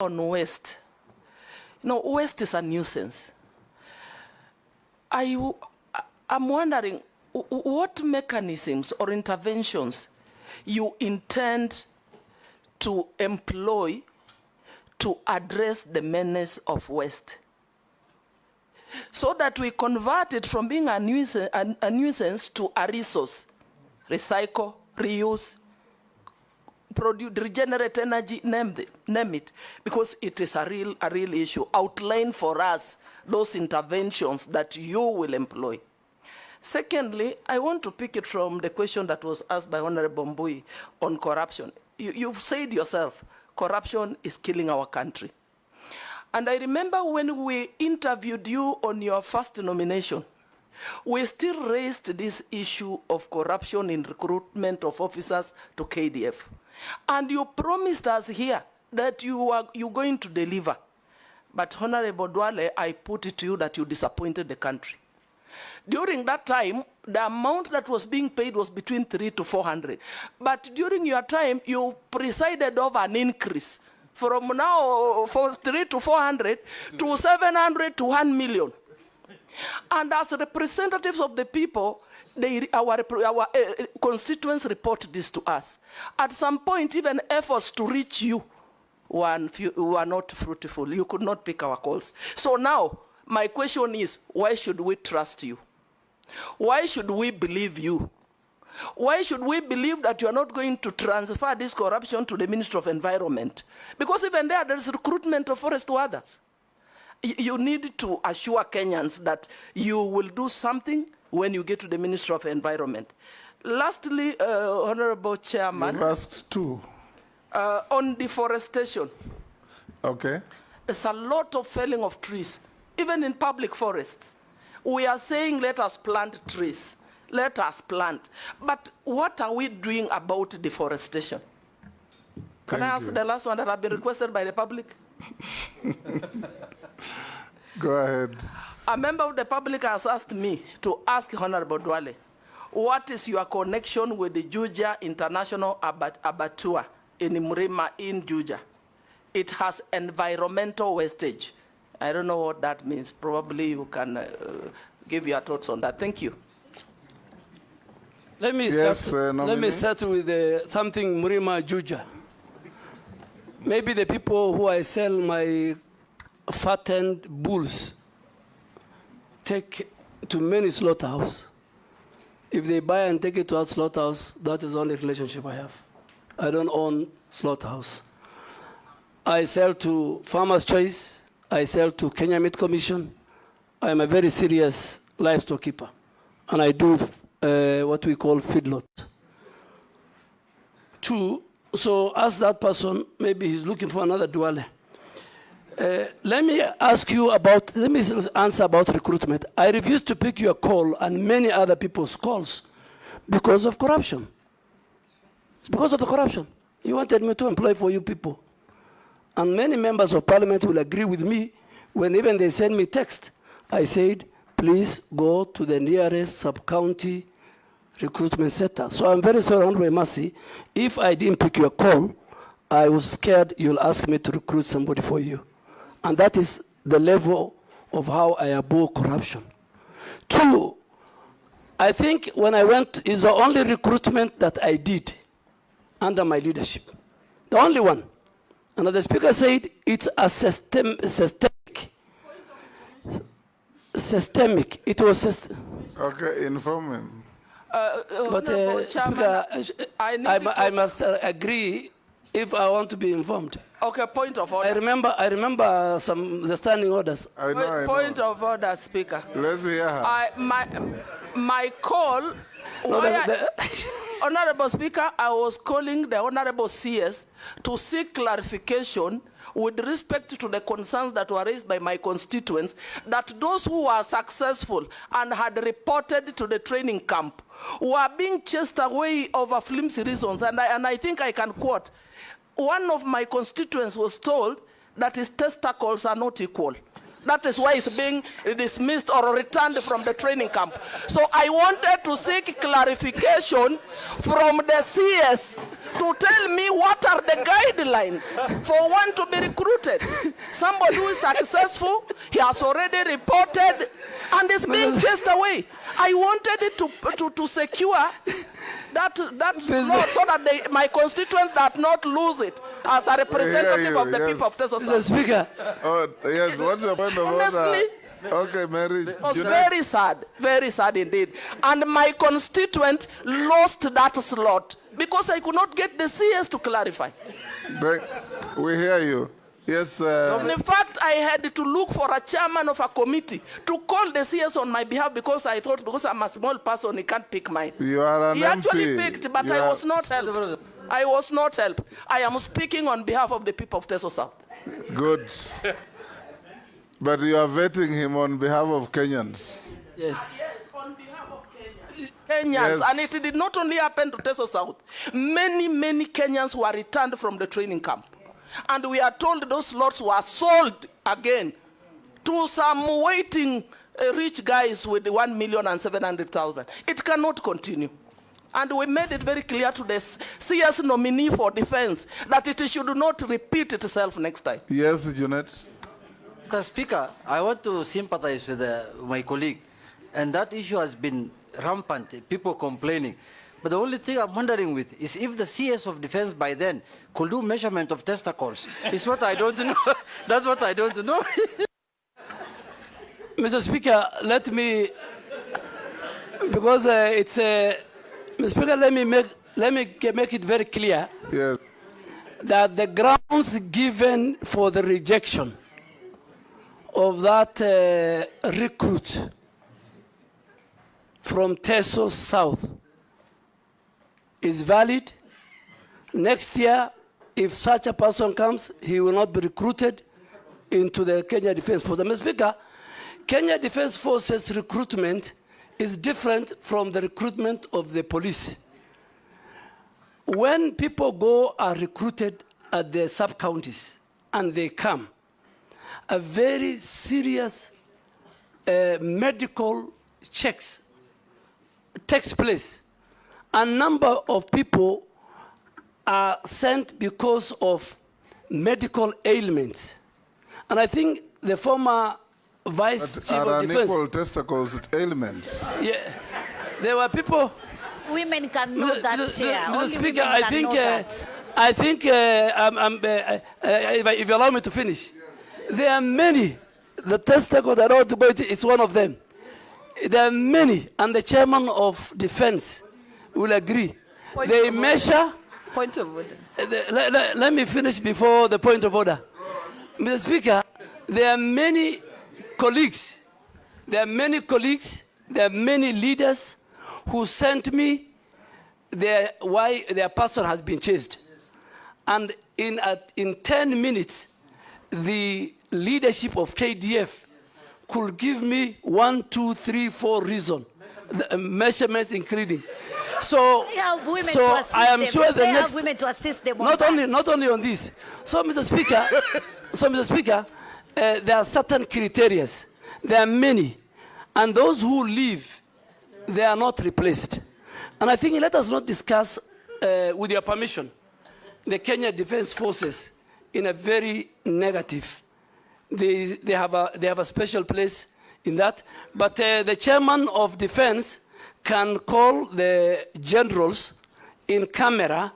on West. West is a nuisance. I'm wondering what mechanisms or interventions you intend to employ to address the menace of West, so that we convert it from being a nuisance to a resource. Recycle, reuse, produce, regenerate energy, name it, because it is a real issue. Outline for us those interventions that you will employ. Secondly, I want to pick it from the question that was asked by Honorable Mbui on corruption. You've said yourself, corruption is killing our country. And I remember when we interviewed you on your first nomination, we still raised this issue of corruption in recruitment of officers to KDF. And you promised us here that you're going to deliver. But Honorable Duale, I put it to you that you disappointed the country. During that time, the amount that was being paid was between 300 to 400. But during your time, you presided over an increase from now 300 to 400 to 700 to 1 million. And as representatives of the people, our constituents report this to us. At some point, even efforts to reach you were not fruitful. You could not pick our calls. So now, my question is, why should we trust you? Why should we believe you? Why should we believe that you are not going to transfer this corruption to the Ministry of Environment? Because even there's recruitment of forest wardens. You need to assure Kenyans that you will do something when you get to the Ministry of Environment. Lastly, Honorable Chairman. You've asked two. On deforestation. Okay. There's a lot of felling of trees, even in public forests. We are saying, let us plant trees. Let us plant. But what are we doing about deforestation? Can I ask the last one that have been requested by the public? Go ahead. A member of the public has asked me to ask Honorable Duale, what is your connection with the Juja International Abattoir in Murima in Juja? It has environmental wastage. I don't know what that means. Probably you can give your thoughts on that. Thank you. Let me start with something Murima Juja. Maybe the people who I sell my fattened bulls take to many slaughterhouse. If they buy and take it to our slaughterhouse, that is the only relationship I have. I don't own slaughterhouse. I sell to Farmers Choice. I sell to Kenya Meat Commission. I am a very serious livestock keeper. And I do what we call feedlot. Two, so ask that person, maybe he's looking for another Duale. Let me answer about recruitment. I refuse to pick your call and many other people's calls because of corruption. It's because of the corruption. You wanted me to employ for you people. And many members of parliament will agree with me when even they send me text. I said, please go to the nearest sub-county recruitment center. So I'm very sorry, Honorable Emasee, if I didn't pick your call, I was scared you'll ask me to recruit somebody for you. And that is the level of how I abhor corruption. Two, I think when I went, is the only recruitment that I did under my leadership. The only one. And the speaker said it's a systemic. Systemic. It was systemic. Okay, inform him. But Speaker, I must agree if I want to be informed. Okay, point of order. I remember the standing orders. I know. Point of order, Speaker. Let's hear her. My call. Honorable Speaker, I was calling the Honorable CS to seek clarification with respect to the concerns that were raised by my constituents, that those who were successful and had reported to the training camp were being chased away over flimsy reasons. And I think I can quote, one of my constituents was told that his testicles are not equal. That is why it's being dismissed or returned from the training camp. So I wanted to seek clarification from the CS to tell me what are the guidelines for one to be recruited. Somebody who is successful, he has already reported and is being chased away. I wanted it to secure that slot so that my constituents do not lose it as a representative of the people of Teso South. Mr. Speaker. Oh, yes, what's your point of Honestly, order? Okay, Mary. it was very sad indeed. And my constituent lost that slot because I could not get the CS to clarify. We hear you. Yes. In fact, I had to look for a chairman of a committee to call the CS on my behalf because I thought because I'm a small person, he can't pick mine. You are an He MP. actually picked, but I was not helped. I was not helped. I am speaking on behalf of the people of Teso South. Good. But you are vetting him on behalf of Kenyans. Yes. Yes, on behalf of Kenyans. Yes. And it did not only happen to Teso South. Many Kenyans were returned from the training camp. And we are told those slots were sold again to some waiting rich guys with 1,700,000. It cannot continue. And we made it very clear to the CS nominee for defense that it should not repeat itself next time. Yes, Junet. Mr. Speaker, I want to sympathize with my colleague. And that issue has been rampant, people complaining. But the only thing I'm wondering with is if the CS of defense by then could do measurement of testicles. It's what I don't know. That's what I don't know. Mr. Speaker, let me, because it's Mr. Speaker, let me make it very clear. Yes. That the grounds given for the rejection of that recruit from Teso South is valid. Next year, if such a person comes, he will not be recruited into the Kenya Defense Force. Mr. Speaker, Kenya Defense Forces recruitment is different from the recruitment of the police. When people go are recruited at the sub-counties and they come, a very serious medical checks takes place. A number of people are sent because of medical ailments. And I think the former Vice Chief of Defense... unequal testicles ailments. Yeah, there were people... Women can know that, Chair. Mr. Only Speaker, women can know that. if you allow me to finish, there are many. The testicle that I want to go into is one of them. There are many, and the chairman of defense will agree. They measure. Point of order. Let me finish before the point of order. Mr. Speaker, there are many colleagues. There are many leaders who sent me why their pastor has been chased. And in 10 minutes, the leadership of KDF could give me 1, 2, 3, 4 reasons, measurements including. So I am sure the next, women to assist them not only on this. So Mr. Speaker, there are certain criteria. There are many, and those who leave, they are not replaced. And I think let us not discuss, with your permission, the Kenya Defense Forces in a very negative. They have a special place in that. But the chairman of defense can call the generals in camera,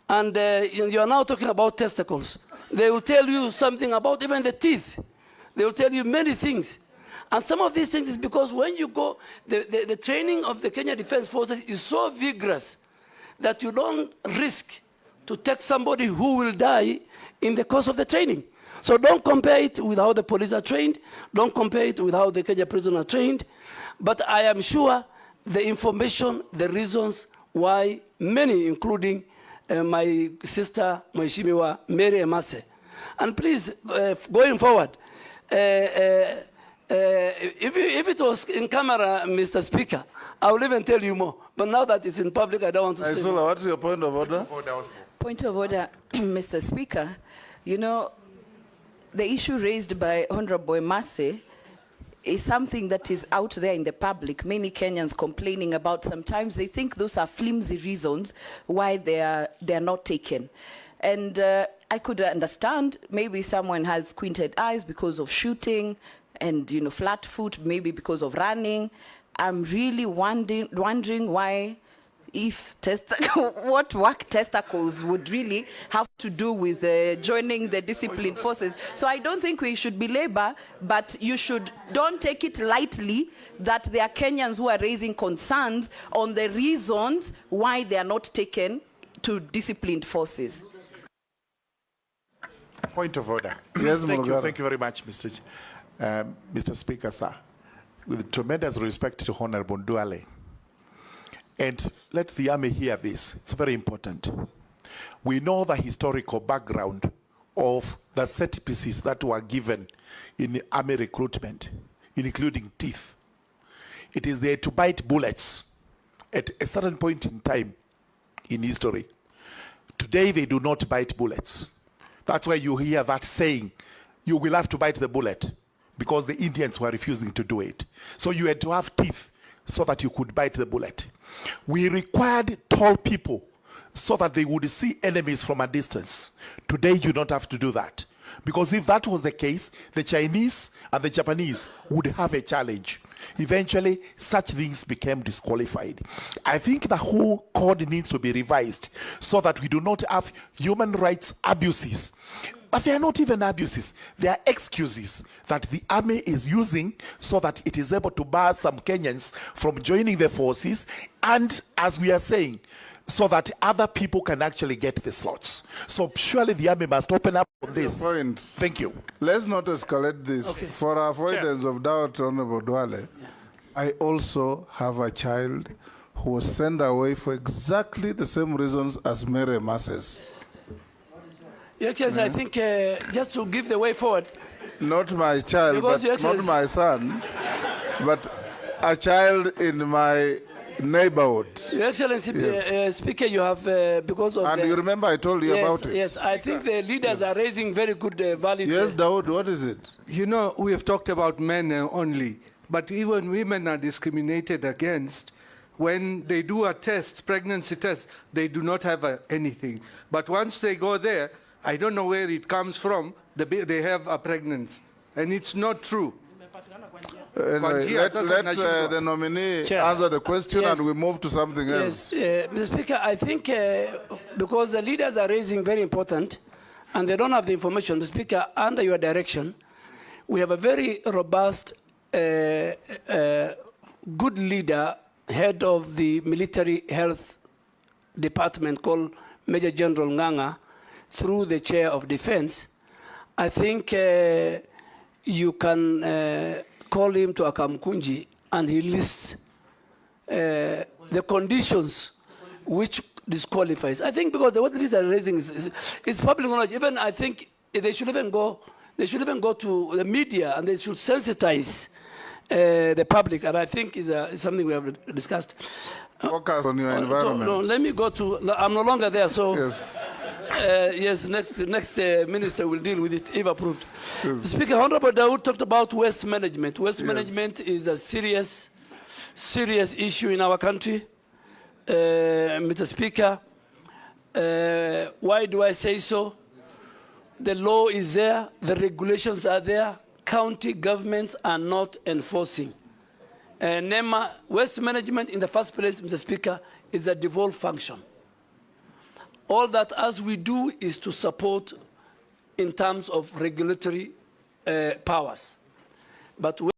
and you are now talking about testicles. They will tell you something about even the teeth. They will tell you many things. And some of these things is because when you go, the training of the Kenya Defense Forces is so vigorous that you don't risk to take somebody who will die in the course of the training. So don't compare it with how the police are trained. Don't compare it with how the Kenya prisoners are trained. But I am sure the information, the reasons why many, including my sister, Mheshimiwa Mary Emasee. And please, going forward, if it was in camera, Mr. Speaker, I will even tell you more. But now that it's in public, I don't want to say more. What's your point of order? Point of order, Mr. Speaker. You know, the issue raised by Honorable Emasee is something that is out there in the public. Many Kenyans complaining about, sometimes they think those are flimsy reasons why they are not taken. And I could understand maybe someone has squinted eyes because of shooting and, you know, flat foot, maybe because of running. I'm really wondering why, if what work testicles would really have to do with joining the disciplined forces. So I don't think we should belabor, but don't take it lightly that there are Kenyans who are raising concerns on the reasons why they are not taken to disciplined forces. Point of order. Yes, thank you very much, Mr. Speaker, sir. With tremendous respect to Honorable Duale. And let the army hear this. It's very important. We know the historical background of the set pieces that were given in the army recruitment, including teeth. It is there to bite bullets at a certain point in time in history. Today, they do not bite bullets. That's why you hear that saying, you will have to bite the bullet, because the Indians were refusing to do it. So you had to have teeth so that you could bite the bullet. We required tall people so that they would see enemies from a distance. Today, you don't have to do that. Because if that was the case, the Chinese and the Japanese would have a challenge. Eventually, such things became disqualified. I think the whole code needs to be revised so that we do not have human rights abuses. But they are not even abuses. They are excuses that the army is using so that it is able to bar some Kenyans from joining the forces, and, as we are saying, so that other people can actually get the slots. So surely the army must open up on this. Point. Thank you. Let's not escalate this. Okay. For avoidance of doubt, Honorable Duale, I also have a child who was sent away for exactly the same reasons as Mary Emasee. Your Excellency, I think just to give the way forward. Not my child, Because, Your but not Excellency, my son, but a child in my neighborhood. Your Excellency, Yes. Speaker, you have, because of And you remember I told you about it. Yes, I think the leaders are raising very good, valid... Yes, Dawood, what is it? You know, we have talked about men only, but even women are discriminated against. When they do a test, pregnancy test, they do not have anything. But once they go there, I don't know where it comes from, they have a pregnancy. And it's not true. Anyway, let the nominee answer the question, and we move to something else. Yes, Mr. Speaker, I think because the leaders are raising very important, and they don't have the information, Mr. Speaker, under your direction, we have a very robust, good leader, head of the military health department called Major General Nganga, through the chair of defense. I think you can call him to Akamkunji, and he lists the conditions which disqualifies. I think because what these are raising is public knowledge. Even I think they should even go to the media, and they should sensitize the public. And I think is something we have discussed. Focus on your environment. So, no, let me go to. I'm no longer there, so. Yes. Yes, next minister will deal with it if approved. Yes. Speaker, Honorable Dawood talked about waste management. Waste management is a serious issue in our country. Mr. Speaker, why do I say so? The law is there, the regulations are there, county governments are not enforcing. NEMA, waste management in the first place, Mr. Speaker, is a devolved function. All that as we do is to support in terms of regulatory powers. But